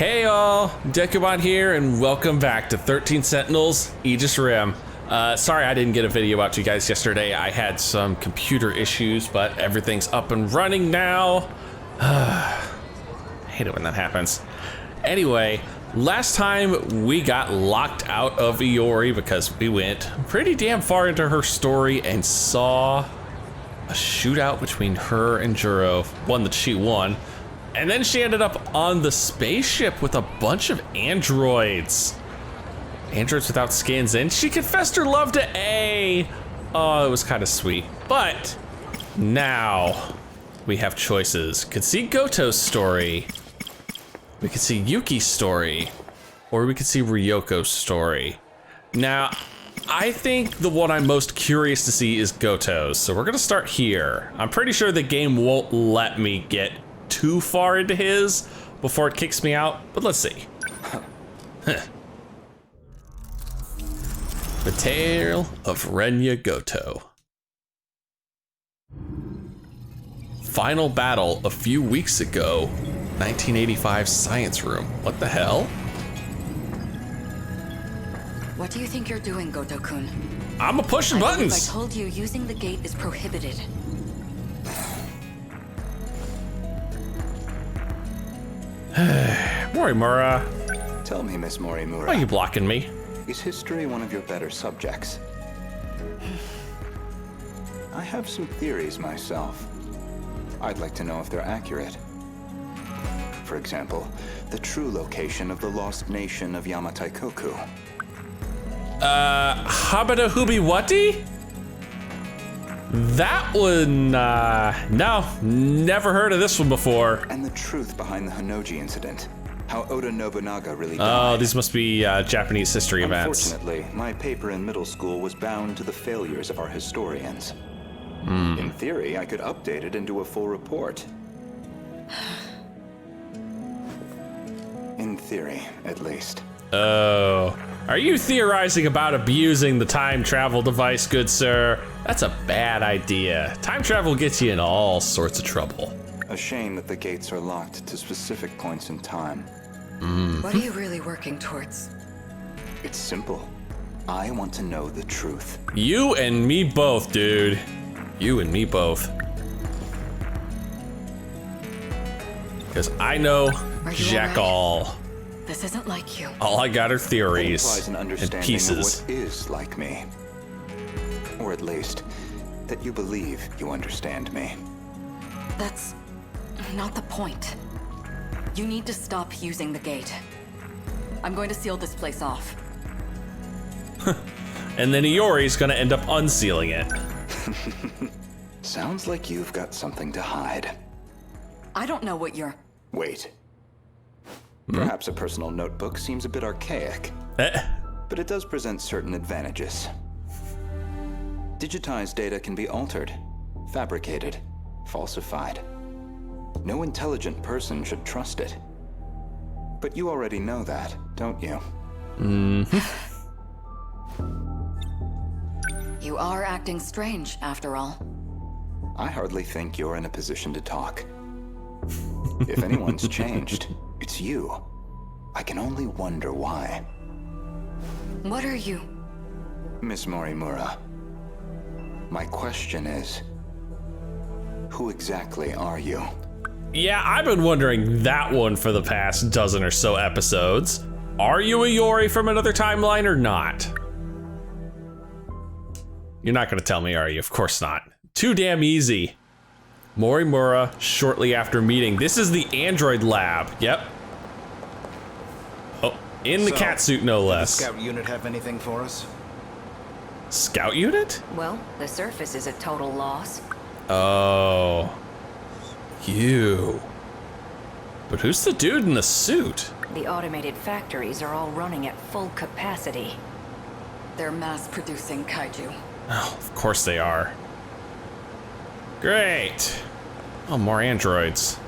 Hey all, Dekumon here, and welcome back to 13 Sentinels Aegis Rim. Sorry I didn't get a video out to you guys yesterday. I had some computer issues, but everything's up and running now. I hate it when that happens. Anyway, last time we got locked out of Iori because we went pretty damn far into her story and saw a shootout between her and Juro, one that she won. And then she ended up on the spaceship with a bunch of androids. Androids without skins, and she confessed her love to A. Oh, it was kind of sweet. But now we have choices. Could see Goto's story. We could see Yuki's story. Or we could see Ryoko's story. Now, I think the one I'm most curious to see is Goto's. So we're gonna start here. I'm pretty sure the game won't let me get too far into his before it kicks me out, but let's see. The Tale of Renya Goto. Final battle a few weeks ago, 1985 science room. What the hell? What do you think you're doing, Goto-kun? I'm a pushing buttons. I told you using the gate is prohibited. Morimura. Tell me, Miss Morimura. Why are you blocking me? Is history one of your better subjects? I have some theories myself. I'd like to know if they're accurate. For example, the true location of the lost nation of Yamataikoku. Habadahubiwati? That one, no, never heard of this one before. And the truth behind the Honnouji incident. How Oda Nobunaga really died. Oh, these must be Japanese history events. Unfortunately, my paper in middle school was bound to the failures of our historians. In theory, I could update it into a full report. In theory, at least. Oh, are you theorizing about abusing the time travel device, good sir? That's a bad idea. Time travel gets you in all sorts of trouble. A shame that the gates are locked to specific points in time. What are you really working towards? It's simple. I want to know the truth. You and me both, dude. You and me both. Because I know jack all. This isn't like you. All I got are theories That implies an and understanding pieces. of what is like me. Or at least, that you believe you understand me. That's not the point. You need to stop using the gate. I'm going to seal this place off. And then Iori's gonna end up unsealing it. Sounds like you've got something to hide. I don't know what you're... Wait. Perhaps a personal notebook seems a bit archaic, Eh? but it does present certain advantages. Digitized data can be altered, fabricated, falsified. No intelligent person should trust it. But you already know that, don't you? You are acting strange, after all. I hardly think you're in a position to talk. If anyone's changed, it's you. I can only wonder why. What are you? Miss Morimura, my question is, who exactly are you? Yeah, I've been wondering that one for the past dozen or so episodes. Are you a Iori from another timeline or not? You're not gonna tell me, are you? Of course not. Too damn easy. Morimura shortly after meeting. This is the android lab. Yep. Oh, in the cat suit no less. Does the scout unit have anything for us? Scout unit? Well, the surface is a total loss. Oh. You. But who's the dude in the suit? The automated factories are all running at full capacity. They're mass-producing Kaiju. Oh, of course they are. Great. Oh, more androids.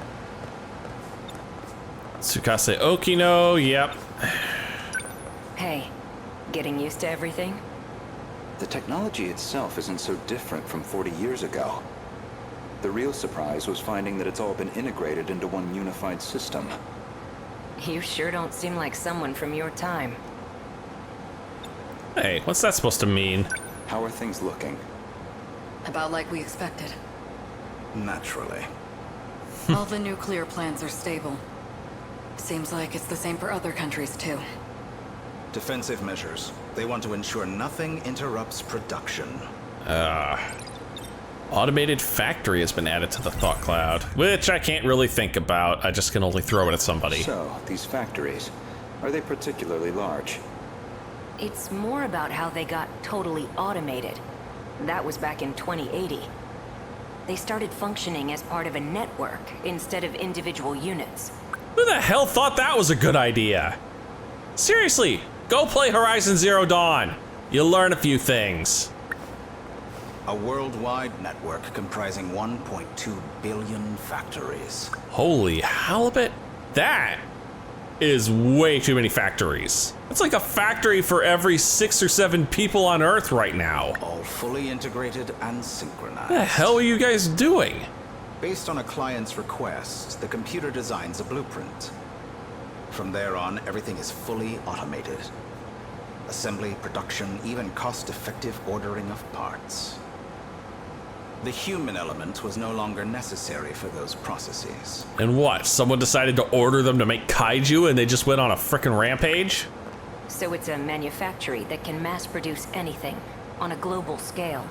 Tsukase Okino, yep. Hey, getting used to everything? The technology itself isn't so different from 40 years ago. The real surprise was finding that it's all been integrated into one unified system. You sure don't seem like someone from your time. Hey, what's that supposed to mean? How are things looking? About like we expected. Naturally. All the nuclear plants are stable. Seems like it's the same for other countries too. Defensive measures. They want to ensure nothing interrupts production. Automated factory has been added to the thought cloud, which I can't really think about. I just can only throw it at somebody. So, these factories, are they particularly large? It's more about how they got totally automated. That was back in 2080. They started functioning as part of a network instead of individual units. Who the hell thought that was a good idea? Seriously, go play Horizon Zero Dawn. You'll learn a few things. A worldwide network comprising 1.2 billion factories. Holy halibut. That is way too many factories. It's like a factory for every 6 or 7 people on Earth right now. All fully integrated and synchronized. What the hell are you guys doing? Based on a client's request, the computer designs a blueprint. From there on, everything is fully automated. Assembly, production, even cost-effective ordering of parts. The human element was no longer necessary for those processes. And what? Someone decided to order them to make kaiju and they just went on a frickin' rampage? So it's a manufactory that can mass produce anything on a global scale.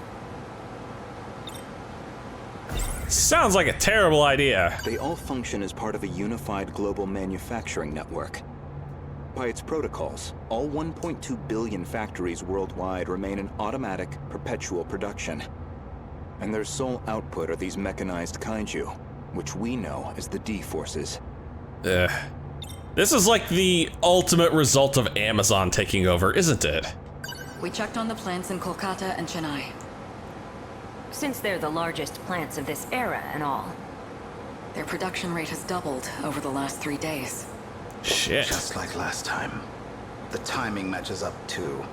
Sounds like a terrible idea. They all function as part of a unified global manufacturing network. By its protocols, all 1.2 billion factories worldwide remain in automatic, perpetual production. And their sole output are these mechanized kaiju, which we know as the D-forces. This is like the ultimate result of Amazon taking over, isn't it? We checked on the plants in Kolkata and Chennai. Since they're the largest plants of this era and all. Their production rate has doubled over the last 3 days. Shit. Just like last time. The timing matches up too.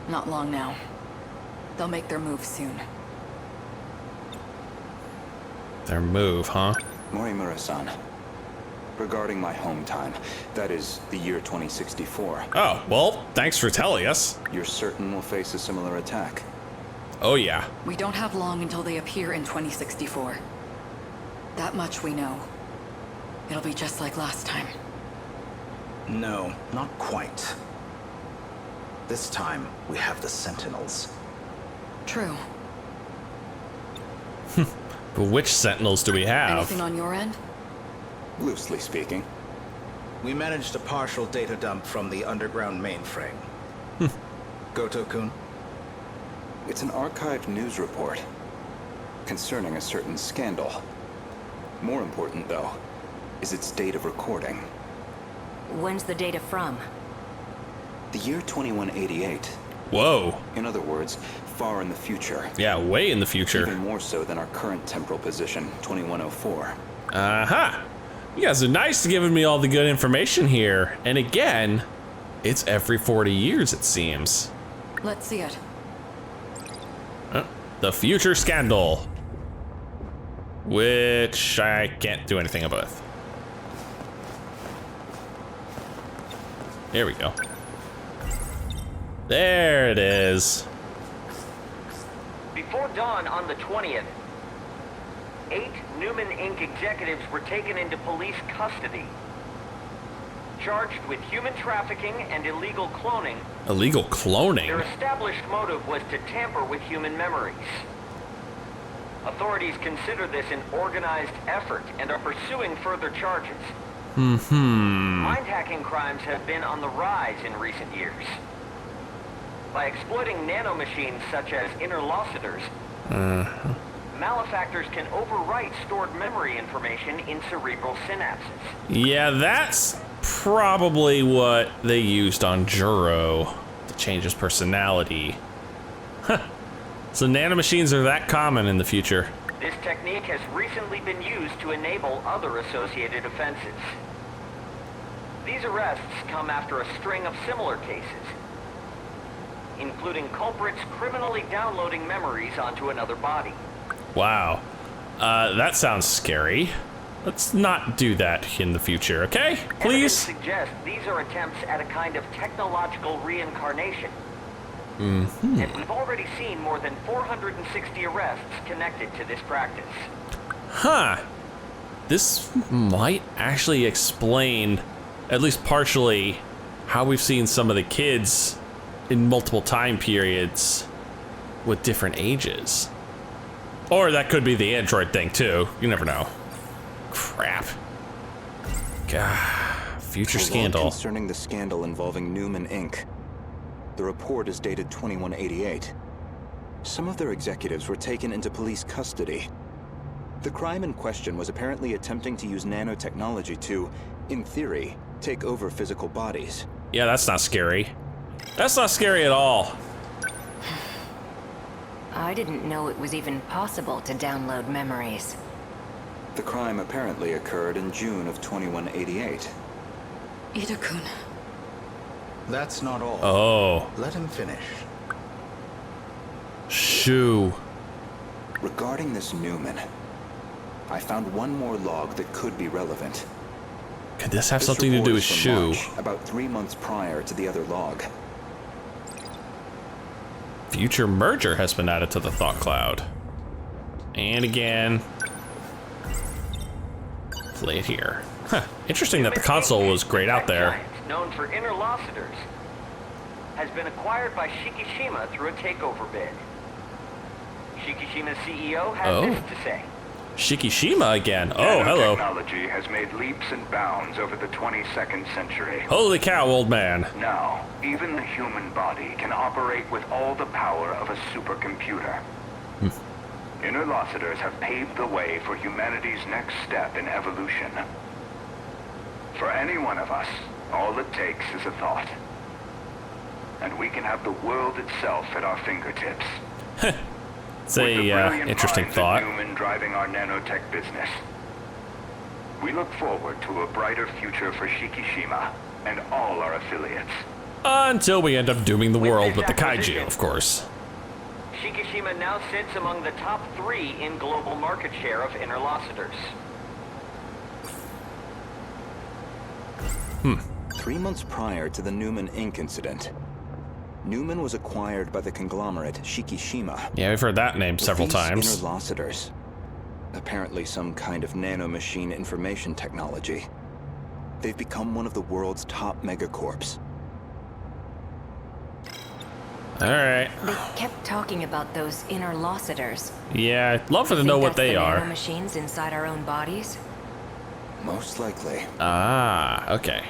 Not long now. They'll make their move soon. Their move, huh? Morimura-san, regarding my home time, that is the year 2064, Oh, well, thanks for telling us. you're certain we'll face a similar attack? Oh yeah. We don't have long until they appear in 2064. That much we know. It'll be just like last time. No, not quite. This time, we have the Sentinels. True. But which Sentinels do we have? Anything on your end? Loosely speaking. We managed a partial data dump from the underground mainframe. Goto-kun? It's an archived news report concerning a certain scandal. More important, though, is its date of recording. When's the data from? The year 2188. Whoa. In other words, far in the future. Yeah, way in the Even future. more so than our current temporal position, 2104. Uh-huh. You guys are nice to giving me all the good information here. And again, it's every 40 years, it seems. Let's see it. The future scandal. Which I can't do anything about. Here we go. There it is. Before dawn on the 20th, 8 Newman Inc. executives were taken into police custody, charged with human trafficking and illegal cloning. Illegal Their cloning? established motive was to tamper with human memories. Authorities consider this an organized effort and are pursuing further charges. Mind-hacking crimes have been on the rise in recent years. By exploiting nanomachines such as interlocutors, malefactors can overwrite stored memory information in cerebral synapses. Yeah, that's probably what they used on Juro to change his personality. Huh. So nanomachines are that common in the future. This technique has recently been used to enable other associated offenses. These arrests come after a string of similar cases, including culprits criminally downloading memories onto another body. Wow. That sounds scary. Let's not do that in the future, okay? Please? Evidence suggests these are attempts at a kind of technological reincarnation. Mm-hmm. And we've already seen more than 460 arrests connected to this practice. Huh. This might actually explain, at least partially, how we've seen some of the kids in multiple time periods with different ages. Or that could be the android thing too. You never know. Crap. God, future scandal. Concerning the scandal involving Newman Inc. The report is dated 2188. Some of their executives were taken into police custody. The crime in question was apparently attempting to use nanotechnology to, in theory, take over physical bodies. Yeah, that's not scary. That's not scary at all. I didn't know it was even possible to download memories. The crime apparently occurred in June of 2188. Ida-kun. That's not all. Oh. Let him finish. Shoo. Regarding this Newman, I found one more log that could be relevant. Could this have This something to report do is with from Shoo? March, about 3 months prior to the other log. Future merger has been added to the thought cloud. And again. Play it here. Huh. Interesting that the console was grayed out there. Giant, known for interlocutors, has been acquired by Shikishima through a takeover bid. Shikishima's CEO has this to say. Shikishima again. Oh, hello. Technology has made leaps and bounds over the 22nd century. Holy cow, old man. Now, even the human body can operate with all the power of a supercomputer. Interlocutors have paved the way for humanity's next step in evolution. For any one of us, all it takes is a thought. And we can have the world itself at our fingertips. It's a interesting thought. Newman driving our nanotech business. We look forward to a brighter future for Shikishima and all our affiliates. Until we end up dooming the world with the Kaiju, acquisition, of course. Shikishima now sits among the top 3 in global market share of interlocutors. 3 months prior to the Newman Inc. incident, Newman was acquired by the conglomerate Shikishima. Yeah, we've heard that name several These times. interlocutors, apparently some kind of nanomachine information technology, they've become one of the world's top megacorps. Alright. They kept talking about those interlocutors. Yeah, I'd love to know what they are. Machines inside our own bodies. Most likely. Ah, okay.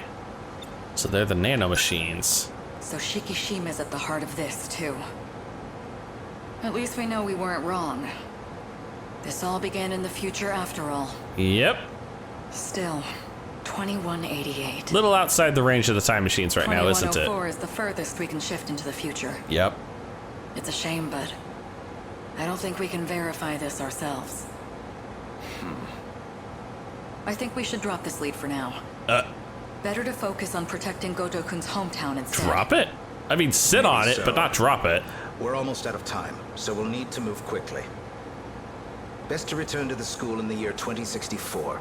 So they're the nanomachines. So Shikishima's at the heart of this, too. At least we know we weren't wrong. This all began in the future after all. Yep. Still, 2188. Little outside the range of the time machines right now, isn't it? 2104 is the furthest we can shift into the future. Yep. It's a shame, but I don't think we can verify this ourselves. I think we should drop this lead for now. Better to focus on protecting Goto-kun's hometown instead. Drop it? I mean, sit on it, but not drop it. We're almost out of time, so we'll need to move quickly. Best to return to the school in the year 2064.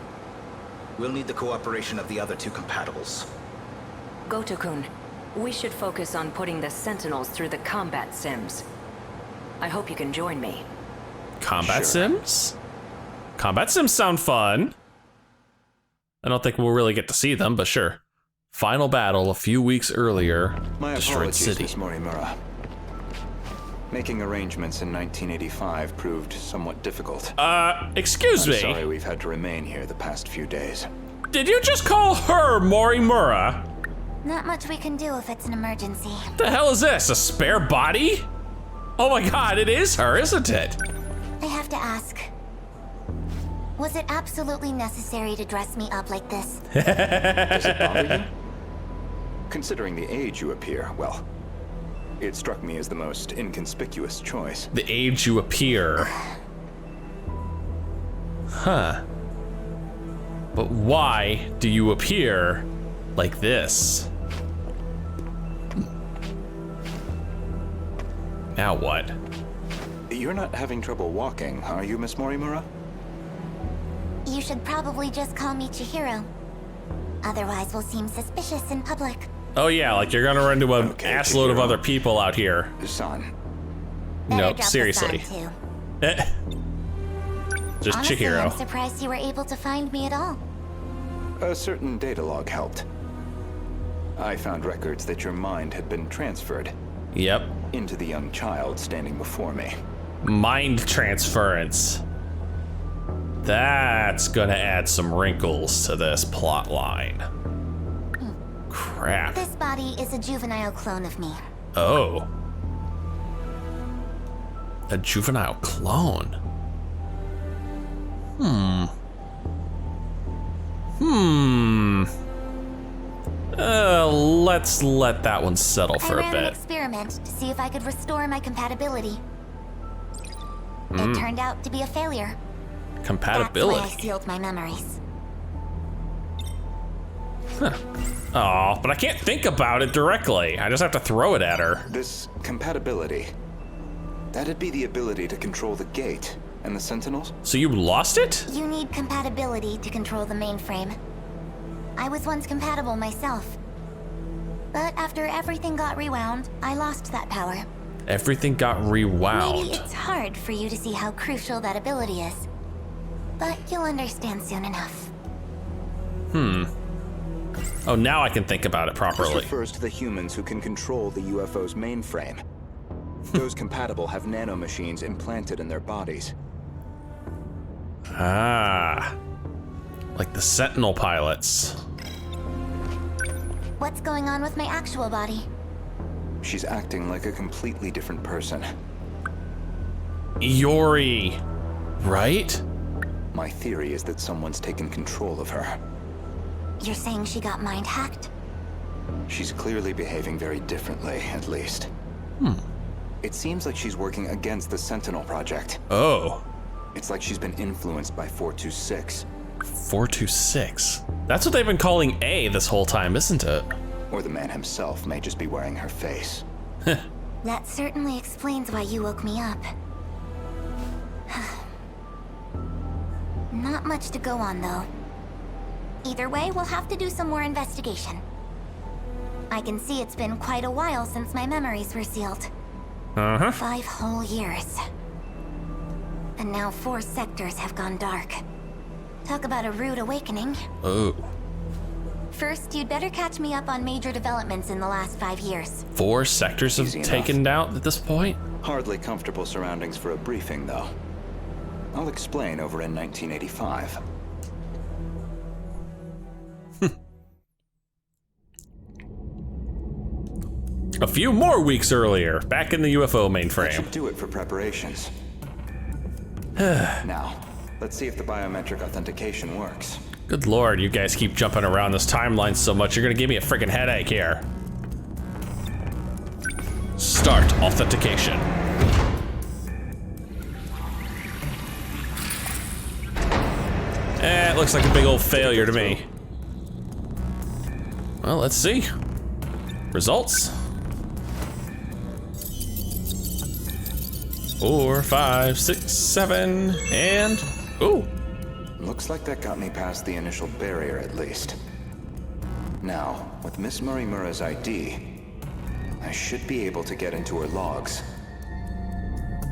We'll need the cooperation of the other 2 compatibles. Goto-kun, we should focus on putting the Sentinels through the combat sims. I hope you can join me. Combat sims? Combat sims sound fun. I don't think we'll really get to see them, but sure. Final battle a few weeks earlier. My Destroyed apologies, city. Miss Morimura. Making arrangements in 1985 proved somewhat difficult. Excuse I'm me. sorry we've had to remain here the past few days. Did you just call her Morimura? Not much we can do if it's an emergency. The hell is this? A spare body? Oh my god, it is her, isn't it? I have to ask. Was it absolutely necessary to dress me up like this? Does it bother you? Considering the age you appear, well, it struck me as the most inconspicuous choice. The age you appear. Huh. But why do you appear like this? Now what? You're not having trouble walking, are you, Miss Morimura? You should probably just call me Chihiro. Otherwise, we'll seem suspicious in public. Oh yeah, like you're gonna run into an assload of other people out here. Son. Better No, drop the seriously. sign, too. Just Honestly, Chihiro. I'm surprised you were able to find me at all. A certain data log helped. I found records that your mind had been transferred Yep. into the young child standing before me. Mind transference. That's gonna add some wrinkles to this plot line. Crap. This body is a juvenile clone of me. Oh. A juvenile clone. Let's let that one settle for I a ran an bit. experiment to see if I could restore my compatibility. It turned out to be a failure. That's why I Compatibility. sealed my memories. Oh, but I can't think about it directly. I just have to throw it at her. This compatibility, that'd be the ability to control the gate and the Sentinels? So you lost it? You need compatibility to control the mainframe. I was once compatible myself. But after everything got rewound, I lost that power. Everything got Maybe rewound. it's hard for you to see how crucial that ability is. But you'll understand soon enough. Oh, now I can think about it This properly. refers to the humans who can control the UFO's mainframe. Those compatible have nanomachines implanted in their bodies. Ah. Like the Sentinel pilots. What's going on with my actual body? She's acting like a completely different person. Iori. Right? My theory is that someone's taken control of her. You're saying she got mind hacked? She's clearly behaving very differently, at least. It seems like she's working against the Sentinel Project. Oh. It's like she's been influenced by 426. 426. That's what they've been calling A this whole time, isn't it? Or the man himself may just be wearing her face. That certainly explains why you woke me up. Not much to go on, though. Either way, we'll have to do some more investigation. I can see it's been quite a while since my memories were sealed. 5 whole years. And now 4 sectors have gone dark. Talk about a rude awakening. Oh. First, you'd better catch me up on major developments in the last 5 years. 4 sectors have Easy taken out at this point? Hardly comfortable surroundings for a briefing, though. I'll explain over in 1985. A few more weeks earlier, back in the UFO That mainframe. should do it for preparations. Now, let's see if the biometric authentication works. Good lord, you guys keep jumping around this timeline so much, you're gonna give me a freaking headache here. Start authentication. It looks like a big old failure to me. Well, let's see. Results. 4, 5, 6, 7, and ooh. Looks like that got me past the initial barrier, at least. Now, with Miss Morimura's ID, I should be able to get into her logs.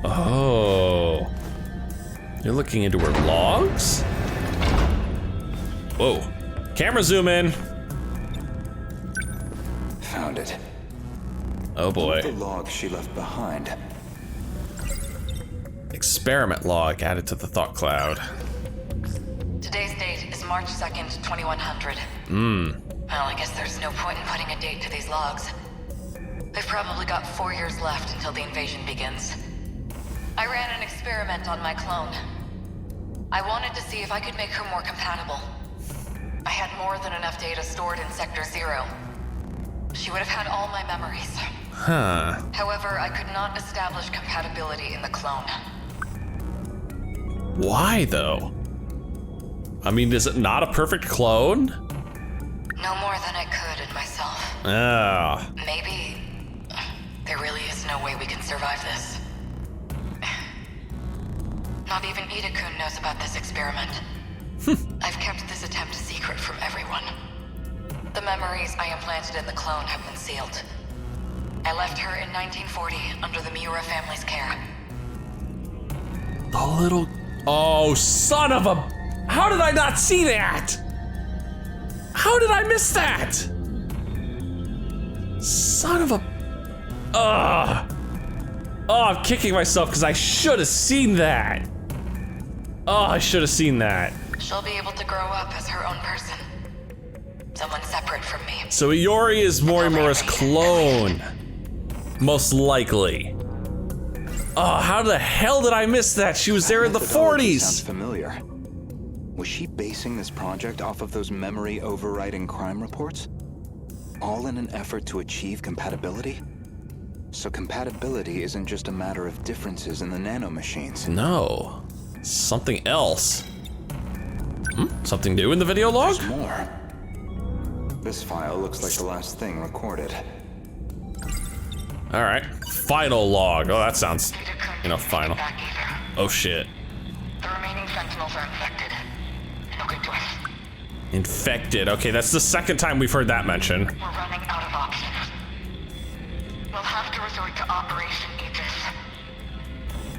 Oh. You're looking into her logs? Whoa. Camera zoom in. Found it. Oh boy. The logs she left behind. Experiment log added to the thought cloud. Today's date is March 2nd, 2100. Well, I guess there's no point in putting a date to these logs. They've probably got 4 years left until the invasion begins. I ran an experiment on my clone. I wanted to see if I could make her more compatible. I had more than enough data stored in Sector 0. She would have had all my memories. Huh. However, I could not establish compatibility in the clone. Why though? I mean, is it not a perfect clone? No more than I could in myself. Ah. Maybe there really is no way we can survive this. Not even Ida-kun knows about this experiment. I've kept this attempt secret from everyone. The memories I implanted in the clone have been sealed. I left her in 1940 under the Miura family's care. The little... Oh, son of a... How did I not see that? How did I miss that? Son of a... Ugh. Oh, I'm kicking myself because I should have seen that. Oh, I should have seen that. She'll be able to grow up as her own person. Someone separate from me. So Iori is Morimura's clone. Most likely. Oh, how the hell did I miss that? She was there in the 40s. Sounds familiar. Was she basing this project off of those memory overriding crime reports? All in an effort to achieve compatibility? So compatibility isn't just a matter of differences in the nanomachines. No, something else. Something new in the video log? There's more. This file looks like the last thing recorded. All right, final log. Oh, that sounds, final. Oh shit. The remaining Sentinels are infected. No good to us. Infected. Okay, that's the second time we've heard that mentioned. We're running out of options. We'll have to resort to Operation Aegis.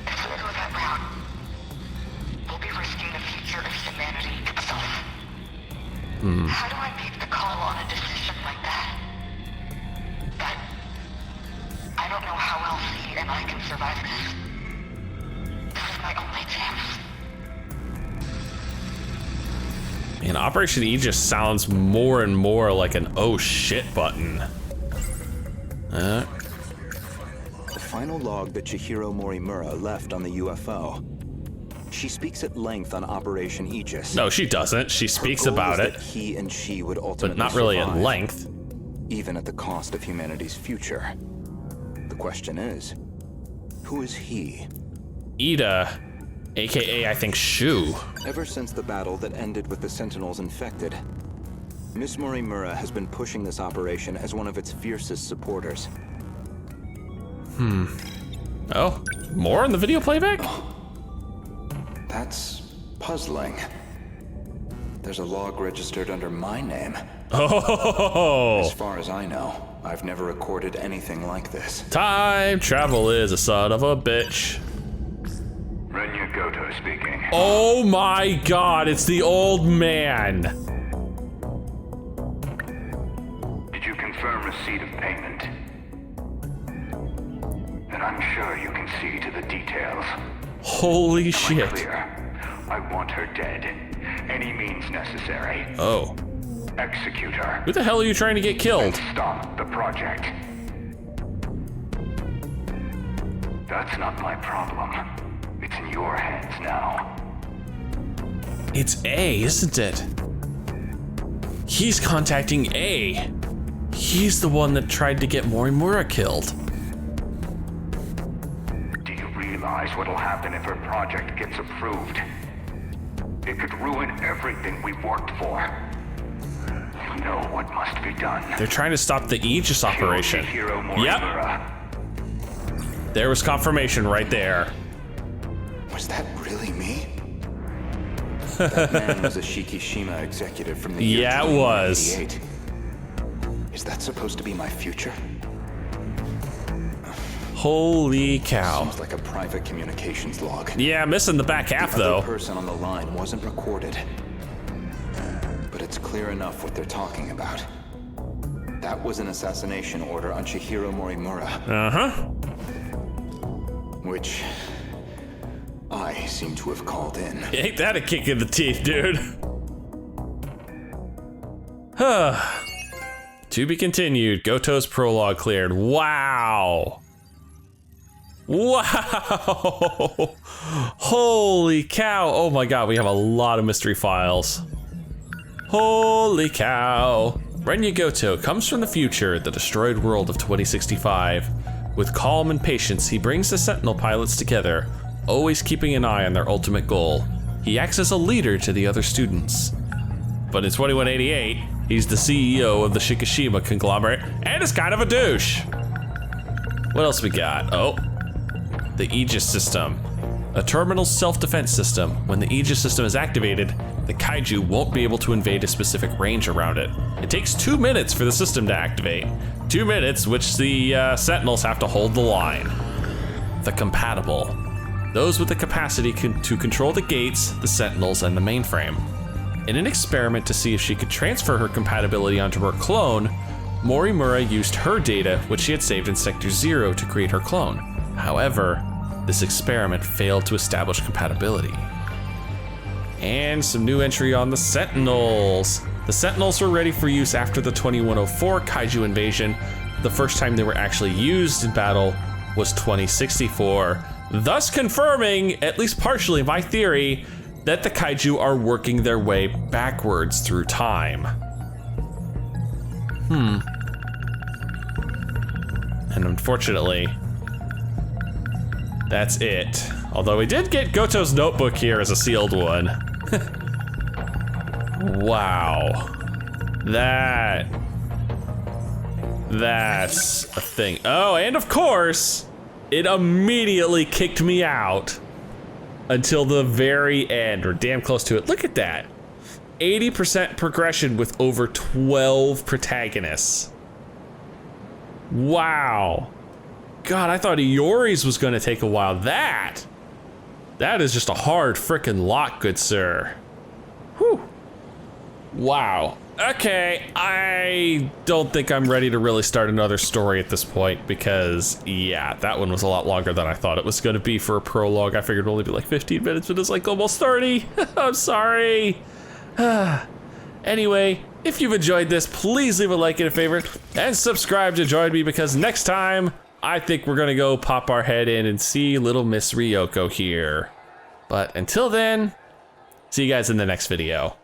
If we go that route, we'll be risking the future of humanity itself. How do I make the call on a decision like that? But I don't know how else he and I can survive this. This is my only chance. Man, Operation Aegis sounds more and more like an oh shit button. The final log that Chihiro Morimura left on the UFO. She speaks at length on Operation Aegis. No, she doesn't. She speaks about it. That he and she would ultimately but not really survive, at length. Even at the cost of humanity's future. The question is, who is he? Ida, aka I think Shu. Ever since the battle that ended with the Sentinels infected, Miss Morimura has been pushing this operation as one of its fiercest supporters. Oh, more in the video playback? That's puzzling. There's a log registered under my name. Oh! As far as I know, I've never recorded anything like this. Time travel is a son of a bitch. Renya Goto speaking. Oh my god, it's the old man. Did you confirm receipt of payment? And I'm sure you can see to the details. Holy Am I shit. clear? I want her dead. Any means necessary. Oh. Execute her. Who the hell are you trying to get killed? Stop the project. That's not my problem. It's in your hands now. It's A, isn't it? He's contacting A. He's the one that tried to get Morimura killed. Do you realize what'll happen if her project gets approved? It could ruin everything we've worked for. You know what must be done. They're trying to stop the Aegis operation. Yep. There was confirmation right there. Was that really me? That man was a Shikishima executive from the year Yeah, it was. 1988. Is that supposed to be my future? Holy cow. Seems like a private communications log. Yeah, missing the back half The though. other person on the line wasn't recorded. But it's clear enough what they're talking about. That was an assassination order on Chihiro Morimura. Uh-huh. Which I seem to have called in. Ain't that a kick in the teeth, dude? To be continued. Goto's prologue cleared. Wow. Wow. Holy cow. Oh my god, we have a lot of mystery files. Holy cow. Renya Goto comes from the future, the destroyed world of 2065. With calm and patience, he brings the Sentinel pilots together, always keeping an eye on their ultimate goal. He acts as a leader to the other students. But in 2188, he's the CEO of the Shikishima Conglomerate, and is kind of a douche. What else we got? Oh, the Aegis system. A terminal self-defense system. When the Aegis system is activated, the Kaiju won't be able to invade a specific range around it. It takes 2 minutes for the system to activate. 2 minutes, which the Sentinels have to hold the line. The compatible. Those with the capacity to control the gates, the Sentinels, and the mainframe. In an experiment to see if she could transfer her compatibility onto her clone, Morimura used her data, which she had saved in Sector 0, to create her clone. However, this experiment failed to establish compatibility. And some new entry on the Sentinels. The Sentinels were ready for use after the 2104 Kaiju invasion. The first time they were actually used in battle was 2064, thus confirming, at least partially, my theory that the Kaiju are working their way backwards through time. And unfortunately, that's it. Although we did get Goto's notebook here as a sealed one. Wow. That's a thing. Oh, and of course, it immediately kicked me out until the very end, or damn close to it. Look at that. 80% progression with over 12 protagonists. Wow. God, I thought Iori's was gonna take a while. That is just a hard frickin' lock, good sir. Whew. Wow. Okay, I don't think I'm ready to really start another story at this point because, yeah, that one was a lot longer than I thought it was gonna be for a prologue. I figured it'd only be like 15 minutes, but it's like almost 30. I'm sorry. Anyway, if you've enjoyed this, please leave a like and a favorite and subscribe to join me because next time, I think we're gonna go pop our head in and see little Miss Ryoko here. But until then, see you guys in the next video.